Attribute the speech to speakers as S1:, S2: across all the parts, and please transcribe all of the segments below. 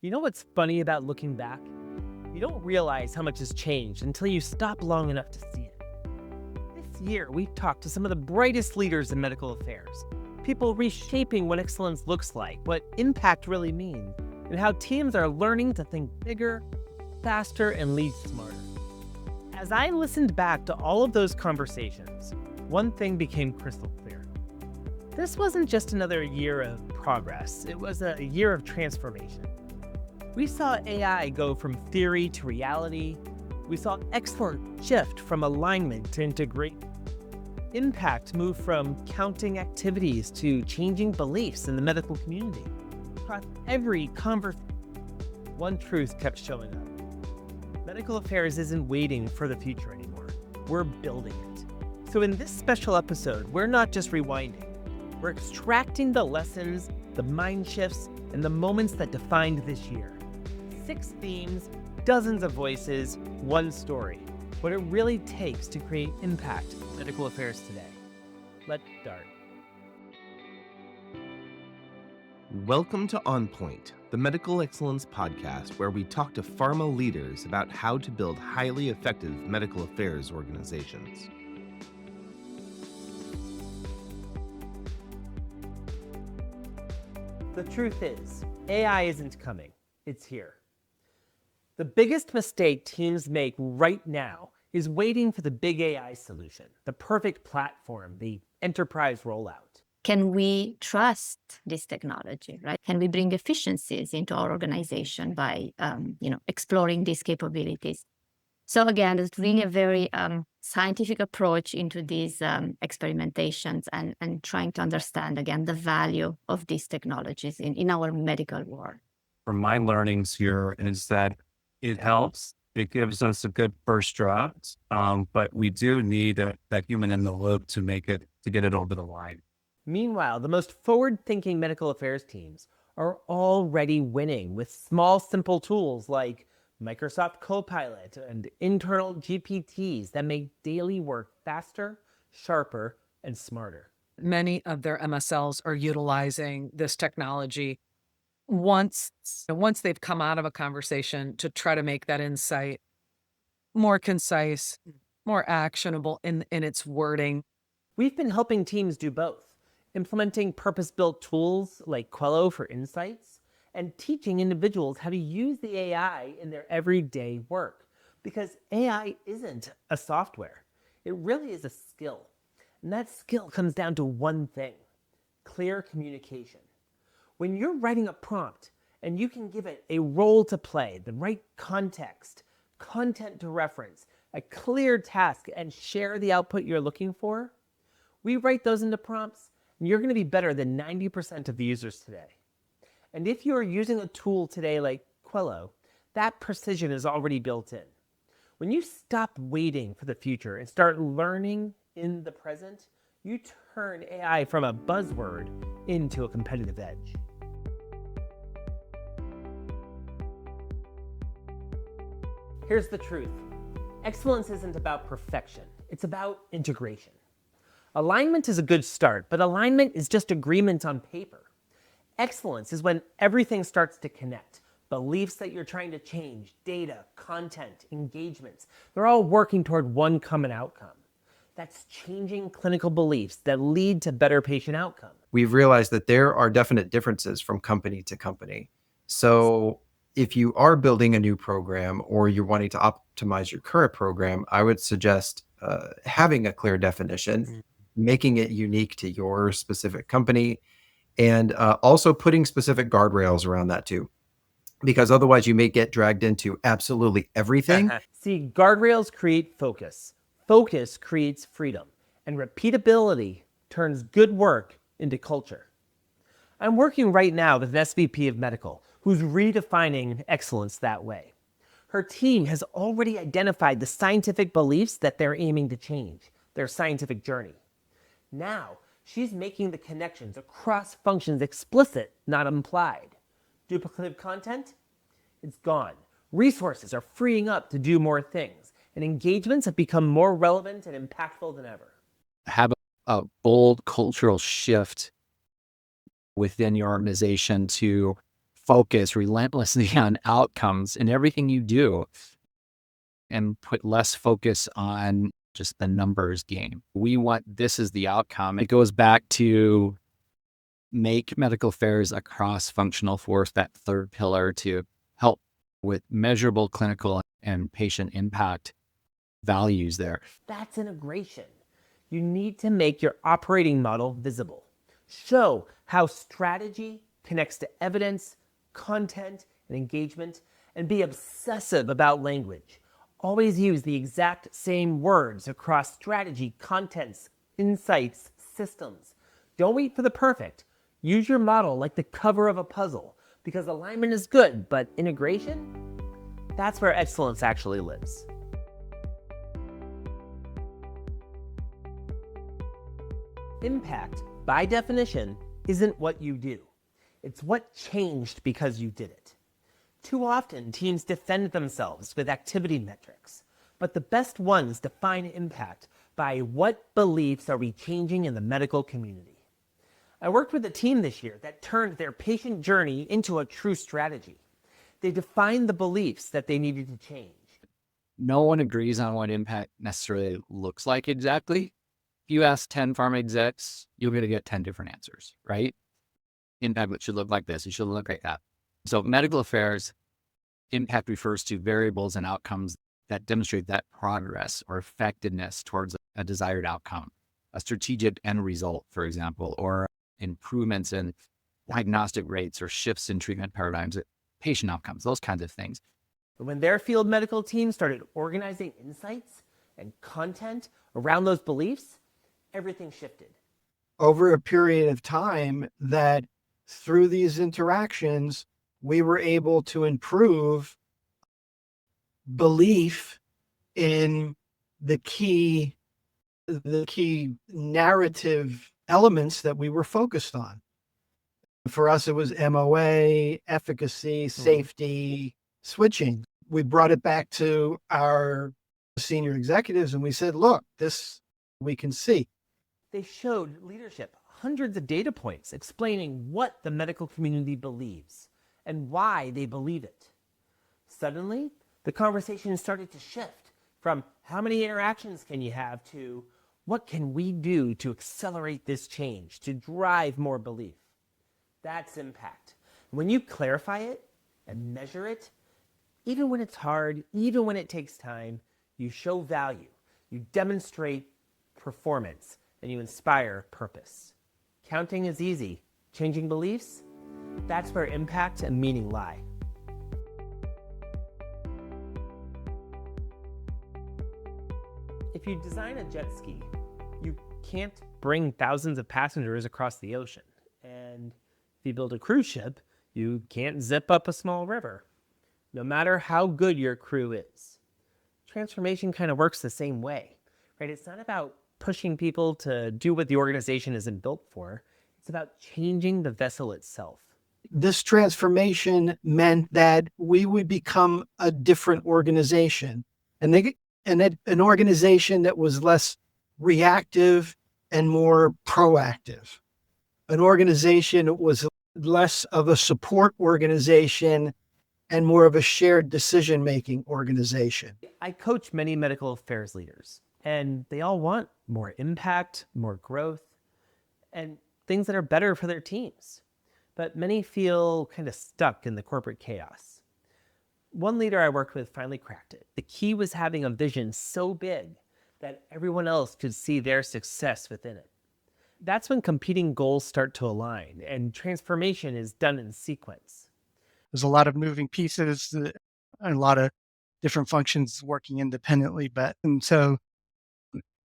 S1: You know what's funny about looking back? You don't realize how much has changed until you stop long enough to see it. This year, we've talked to some of the brightest leaders in medical affairs, people reshaping what excellence looks like, what impact really means, and how teams are learning to think bigger, faster, and lead smarter. As I listened back to all of those conversations, one thing became crystal clear. This wasn't just another year of progress, it was a year of transformation. We saw AI go from theory to reality. We saw excellence shift from alignment to integration. Impact move from counting activities to changing beliefs in the medical community. Across every conversation, one truth kept showing up. Medical affairs isn't waiting for the future anymore. We're building it. So in this special episode, we're not just rewinding. We're extracting the lessons, the mind shifts, and the moments that defined this year. 6 themes, dozens of voices, one story. What it really takes to create impact in medical affairs today. Let's start.
S2: Welcome to OnPoint, the medical excellence podcast where we talk to pharma leaders about how to build highly effective medical affairs organizations.
S1: The truth is, AI isn't coming, it's here. The biggest mistake teams make right now is waiting for the big AI solution, the perfect platform, the enterprise rollout.
S3: Can we trust this technology, right? Can we bring efficiencies into our organization by, exploring these capabilities? So again, it's really a very scientific approach into these experimentations and trying to understand, again, the value of these technologies in our medical world.
S4: From my learnings here is that it helps. It gives us a good first draft, but we do need that human in the loop to get it over the line.
S1: Meanwhile, the most forward-thinking medical affairs teams are already winning with small, simple tools like Microsoft Copilot and internal GPTs that make daily work faster, sharper, and smarter.
S5: Many of their MSLs are utilizing this technology once they've come out of a conversation to try to make that insight more concise, more actionable in its wording.
S1: We've been helping teams do both, implementing purpose-built tools like Quello for insights, and teaching individuals how to use the AI in their everyday work. Because AI isn't a software. It really is a skill. And that skill comes down to one thing: clear communication. When you're writing a prompt and you can give it a role to play, the right context, content to reference, a clear task, and share the output you're looking for, we write those into prompts, and you're going to be better than 90% of the users today. And if you're using a tool today like Quello, that precision is already built in. When you stop waiting for the future and start learning in the present, you turn AI from a buzzword into a competitive edge. Here's the truth. Excellence isn't about perfection. It's about integration. Alignment is a good start, but alignment is just agreement on paper. Excellence is when everything starts to connect. Beliefs that you're trying to change, data, content, engagements, they're all working toward one common outcome. That's changing clinical beliefs that lead to better patient outcomes.
S6: We've realized that there are definite differences from company to company. So if you are building a new program or you're wanting to optimize your current program, I would suggest having a clear definition, making it unique to your specific company, and also putting specific guardrails around that too. Because otherwise you may get dragged into absolutely everything.
S1: See, guardrails create focus. Focus creates freedom. And repeatability turns good work into culture. I'm working right now with an SVP of Medical who's redefining excellence that way. Her team has already identified the scientific beliefs that they're aiming to change, their scientific journey. Now, she's making the connections across functions explicit, not implied. Duplicative content? It's gone. Resources are freeing up to do more things, and engagements have become more relevant and impactful than ever.
S7: Have a bold cultural shift within your organization to focus relentlessly on outcomes in everything you do and put less focus on just the numbers game. We want this as the outcome. It goes back to make medical affairs a cross-functional force, that third pillar, to help with measurable clinical and patient impact values there.
S1: That's integration. You need to make your operating model visible. Show how strategy connects to evidence, content, and engagement, and be obsessive about language. Always use the exact same words across strategy, contents, insights, systems. Don't wait for the perfect. Use your model like the cover of a puzzle, because alignment is good, but integration? That's where excellence actually lives. Impact, by definition, isn't what you do. It's what changed because you did it. Too often, teams defend themselves with activity metrics, but the best ones define impact by what beliefs are we changing in the medical community. I worked with a team this year that turned their patient journey into a true strategy. They defined the beliefs that they needed to change.
S7: No one agrees on what impact necessarily looks like exactly. If you ask 10 pharma execs, you're going to get 10 different answers, right? Impact should look like this. It should look like that. So medical affairs, impact refers to variables and outcomes that demonstrate that progress or effectiveness towards a desired outcome, a strategic end result, for example, or improvements in diagnostic rates or shifts in treatment paradigms, patient outcomes, those kinds of things.
S1: But when their field medical team started organizing insights and content around those beliefs, everything shifted.
S8: Over a period of time, that through these interactions, we were able to improve belief in the key narrative elements that we were focused on. For us, it was MOA, efficacy, safety, switching. We brought it back to our senior executives and we said, look, this we can see.
S1: They showed leadership hundreds of data points explaining what the medical community believes and why they believe it. Suddenly, the conversation started to shift from how many interactions can you have to what can we do to accelerate this change, to drive more belief. That's impact. When you clarify it and measure it, even when it's hard, even when it takes time, you show value, you demonstrate performance, and you inspire purpose. Counting is easy. Changing beliefs? That's where impact and meaning lie. If you design a jet ski, you can't bring thousands of passengers across the ocean. And if you build a cruise ship, you can't zip up a small river, no matter how good your crew is. Transformation kind of works the same way, right? It's not about pushing people to do what the organization isn't built for. It's about changing the vessel itself.
S8: This transformation meant that we would become a different organization, and that an organization that was less reactive and more proactive. An organization that was less of a support organization and more of a shared decision-making organization.
S1: I coach many medical affairs leaders, and they all want more impact, more growth, and things that are better for their teams. But many feel kind of stuck in the corporate chaos. One leader I worked with finally cracked it. The key was having a vision so big that everyone else could see their success within it. That's when competing goals start to align and transformation is done in sequence.
S9: There's a lot of moving pieces and a lot of different functions working independently. And so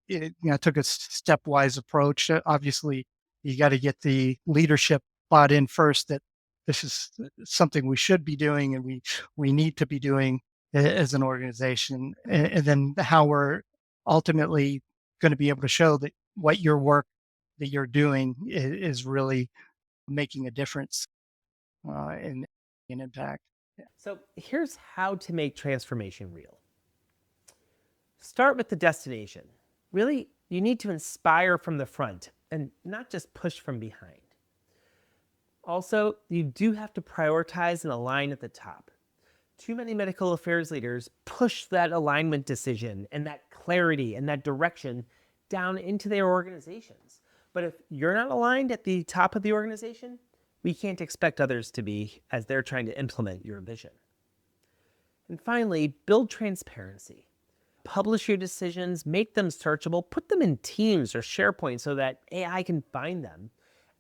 S9: it took a stepwise approach. Obviously, you got to get the leadership bought in first that this is something we should be doing and we need to be doing as an organization. And then how we're ultimately going to be able to show that what your work that you're doing is really making a difference in impact.
S1: So here's how to make transformation real. Start with the destination. Really, you need to inspire from the front and not just push from behind. Also, you do have to prioritize and align at the top. Too many medical affairs leaders push that alignment decision and that clarity and that direction down into their organizations. But if you're not aligned at the top of the organization, we can't expect others to be as they're trying to implement your vision. And finally, build transparency. Publish your decisions, make them searchable, put them in Teams or SharePoint so that AI can find them.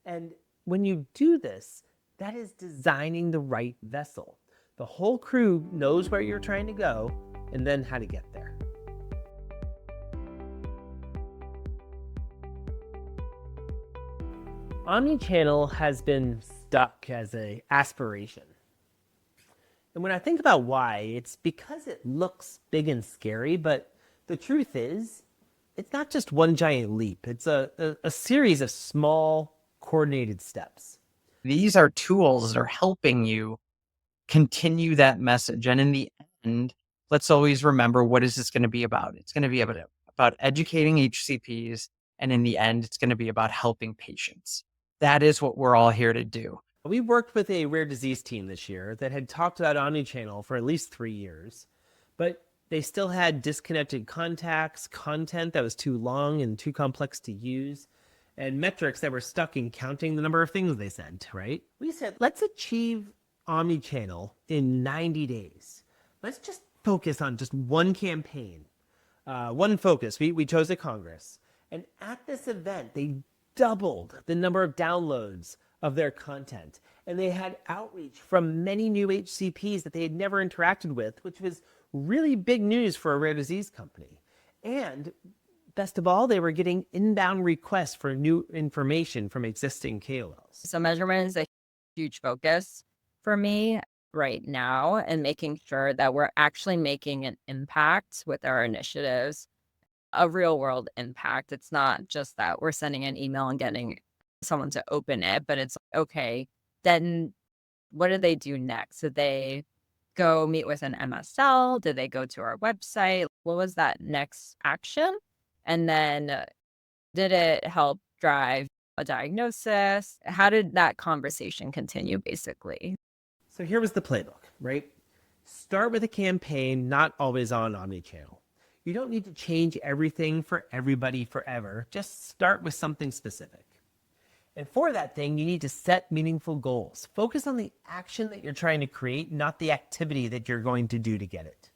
S1: And when you do this, that is designing the right vessel. The whole crew knows where you're trying to go and then how to get there. Omnichannel has been stuck as an aspiration. And when I think about why, it's because it looks big and scary, but the truth is, it's not just one giant leap. It's a series of small, coordinated steps.
S10: These are tools that are helping you continue that message. And in the end, let's always remember, what is this going to be about? It's going to be about educating HCPs. And in the end, it's going to be about helping patients. That is what we're all here to do.
S1: We worked with a rare disease team this year that had talked about omnichannel for at least 3 years, but they still had disconnected contacts, content that was too long and too complex to use, and metrics that were stuck in counting the number of things they sent, right? We said, let's achieve omnichannel in 90 days. Let's just focus on just one campaign, one focus. We chose a Congress. And at this event, they doubled the number of downloads of their content. And they had outreach from many new HCPs that they had never interacted with, which was really big news for a rare disease company. And best of all, they were getting inbound requests for new information from existing KOLs.
S11: So measurement is a huge focus for me right now, and making sure that we're actually making an impact with our initiatives, a real world impact. It's not just that we're sending an email and getting someone to open it, but it's okay, then what do they do next? Did they go meet with an MSL? Did they go to our website? What was that next action? And then did it help drive a diagnosis? How did that conversation continue, basically?
S1: So here was the playbook, right? Start with a campaign, not always on omnichannel. You don't need to change everything for everybody forever. Just start with something specific. And for that thing, you need to set meaningful goals. Focus on the action that you're trying to create, not the activity that you're going to do to get it.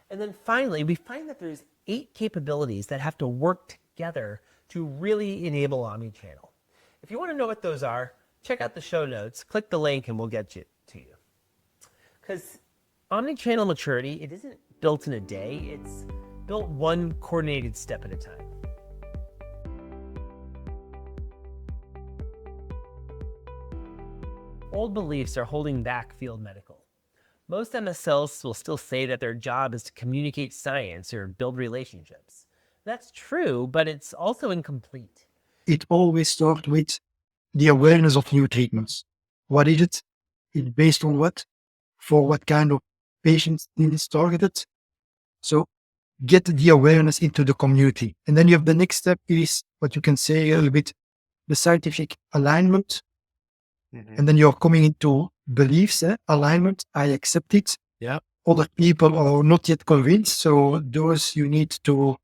S1: And then finally, we find that there's 8 capabilities that have to work together to really enable omnichannel. If you want to know what those are, check out the show notes, click the link, and we'll get you to you. Because omnichannel maturity, it isn't built in a day, it's built one coordinated step at a time. Old beliefs are holding back field medical. Most MSLs will still say that their job is to communicate science or build relationships. That's true, but it's also incomplete.
S8: It always starts with the awareness of new treatments. What is it? It's based on what? For what kind of patients it is targeted? So get the awareness into the community. And then you have the next step is what you can say a little bit, the scientific alignment. And then you're coming into beliefs, alignment. I accept it.
S6: Yeah.
S8: Other people are not yet convinced. So those you need to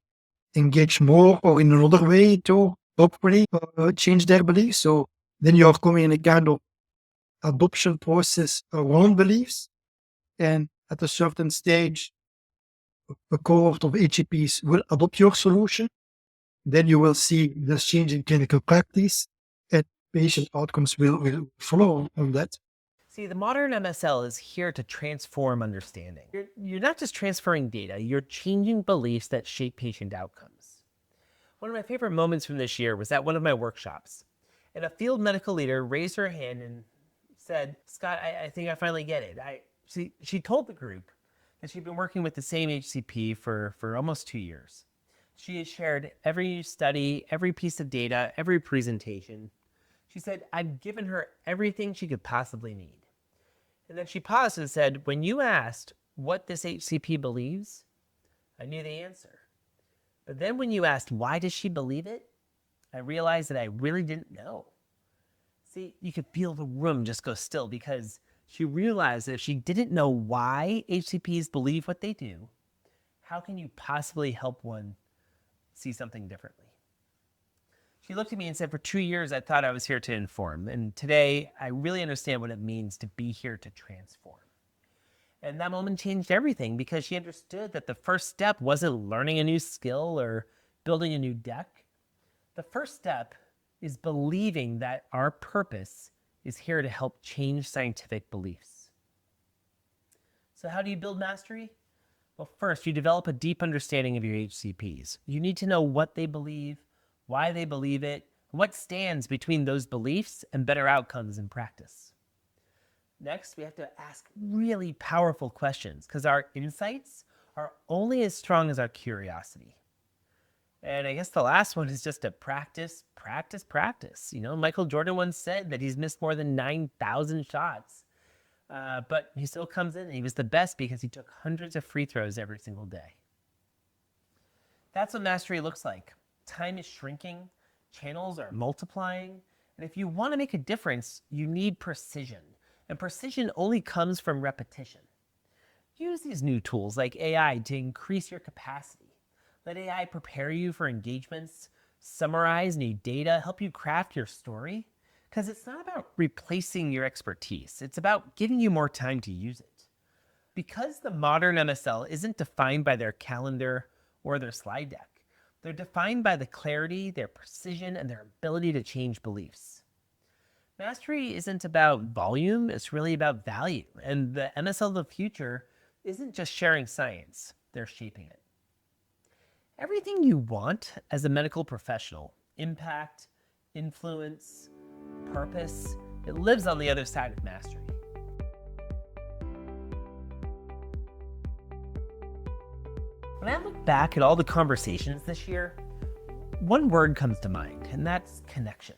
S8: engage more or in another way to hopefully change their beliefs. So then you're coming in a kind of adoption process around beliefs. And at a certain stage, a cohort of HCPs will adopt your solution. Then you will see this change in clinical practice, and patient outcomes will follow on that.
S1: See, the modern MSL is here to transform understanding. You're not just transferring data, you're changing beliefs that shape patient outcomes. One of my favorite moments from this year was at one of my workshops, and a field medical leader raised her hand and said, Scott, I think I finally get it. She told the group that she'd been working with the same HCP for almost 2 years. She has shared every study, every piece of data, every presentation. She said, I've given her everything she could possibly need. And then she paused and said, when you asked what this HCP believes, I knew the answer. But then when you asked, why does she believe it? I realized that I really didn't know. See, you could feel the room just go still because she realized that if she didn't know why HCPs believe what they do, how can you possibly help one see something differently? She looked at me and said, for 2 years, I thought I was here to inform. And today, I really understand what it means to be here to transform. And that moment changed everything because she understood that the first step wasn't learning a new skill or building a new deck. The first step is believing that our purpose is here to help change scientific beliefs. So how do you build mastery? Well, first, you develop a deep understanding of your HCPs. You need to know what they believe, why they believe it, and what stands between those beliefs and better outcomes in practice. Next, we have to ask really powerful questions because our insights are only as strong as our curiosity. And I guess the last one is just to practice. You know, Michael Jordan once said that he's missed more than 9,000 shots, but he still comes in and he was the best because he took hundreds of free throws every single day. That's what mastery looks like. Time is shrinking, channels are multiplying, and if you want to make a difference, you need precision. And precision only comes from repetition. Use these new tools like AI to increase your capacity. Let AI prepare you for engagements, summarize new data, help you craft your story. Because it's not about replacing your expertise. It's about giving you more time to use it. Because the modern MSL isn't defined by their calendar or their slide deck. They're defined by the clarity, their precision, and their ability to change beliefs. Mastery isn't about volume, it's really about value. And the MSL of the future isn't just sharing science, they're shaping it. Everything you want as a medical professional, impact, influence, purpose, it lives on the other side of mastery. When I look back at all the conversations this year, one word comes to mind, and that's connection.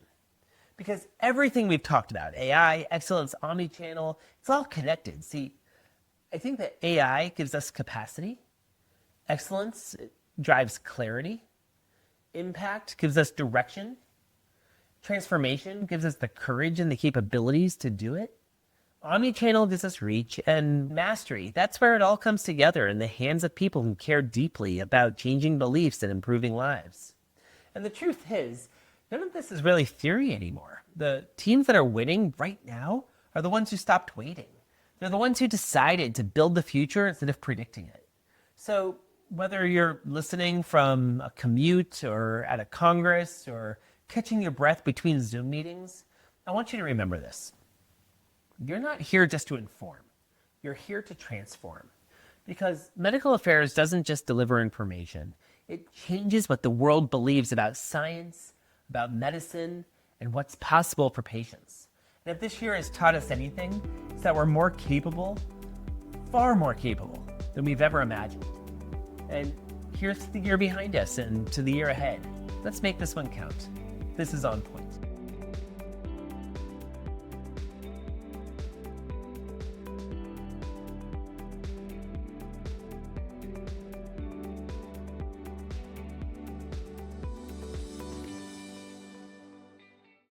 S1: Because everything we've talked about, AI, excellence, omnichannel, it's all connected. See, I think that AI gives us capacity, excellence drives clarity, impact gives us direction, transformation gives us the courage and the capabilities to do it, omnichannel gives us reach, and mastery, that's where it all comes together in the hands of people who care deeply about changing beliefs and improving lives. And the truth is, none of this is really theory anymore. The teams that are winning right now are the ones who stopped waiting. They're the ones who decided to build the future instead of predicting it. So whether you're listening from a commute or at a congress or catching your breath between Zoom meetings, I want you to remember this. You're not here just to inform. You're here to transform. Because medical affairs doesn't just deliver information. It changes what the world believes about science, about medicine, and what's possible for patients. And if this year has taught us anything, it's that we're more capable, far more capable than we've ever imagined. And here's the year behind us and to the year ahead. Let's make this one count. This is OnPoint.